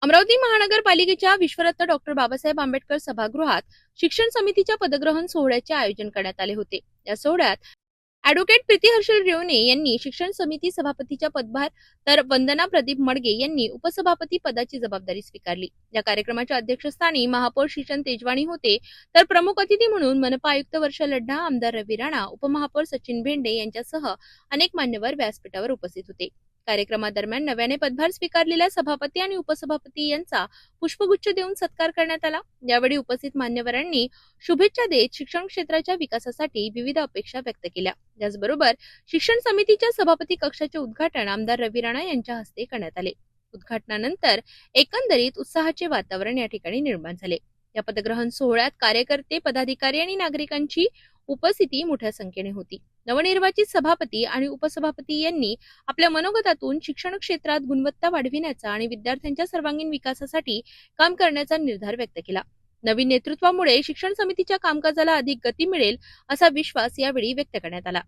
अमरावती महानगरपालिकेच्या विश्वरत्न डॉक्टर बाबासाहेब आंबेडकर सभागृहात शिक्षण समितीच्या पदग्रहण सोहळ्याचे आयोजन करण्यात आले होते। या सोहळ्यात ॲडव्होकेट प्रीती हर्षल रेवणे यांनी शिक्षण समिती सभापतीचा पदभार तर वंदना प्रदीप मडगे यांनी उपसभापती पदाची जबाबदारी स्वीकारली। या कार्यक्रमाच्या अध्यक्षस्थानी महापौर श्रीचंद तेजवाणी होते, तर प्रमुख अतिथी म्हणून मनपा आयुक्त वर्षा लढ्ढा, आमदार रवी राणा, उपमहापौर सचिन भेंडे यांच्यासह अनेक मान्यवर व्यासपीठावर उपस्थित होते। कार्यक्रमादरम्यान नव्याने पदभार स्वीकारलेल्या सभापती आणि उपसभापती यांचा पुष्पगुच्छ देऊन सत्कार करण्यात आला। यावेळी उपस्थित मान्यवरांनी शुभेच्छा देत शिक्षण क्षेत्राच्या विकासासाठी विविध अपेक्षा व्यक्त केल्या। त्याचबरोबर शिक्षण समितीच्या सभापती कक्षाचे उद्घाटन आमदार रवी राणा यांच्या हस्ते करण्यात आले। उद्घाटनानंतर एकंदरीत उत्साहाचे वातावरण या ठिकाणी निर्माण झाले। या पदग्रहण सोहळ्यात कार्यकर्ते, पदाधिकारी आणि नागरिकांची उपस्थिती मोठ्या संख्येने होती। नवनिर्वाचित सभापती आणि उपसभापती यांनी आपल्या मनोगतातून शिक्षण क्षेत्रात गुणवत्ता वाढविण्याचा आणि विद्यार्थ्यांच्या सर्वांगीण विकासासाठी काम करण्याचा निर्धार व्यक्त केला। नवीन नेतृत्वामुळे शिक्षण समितीच्या कामकाजाला अधिक गती मिळेल असा विश्वास यावेळी व्यक्त करण्यात आला।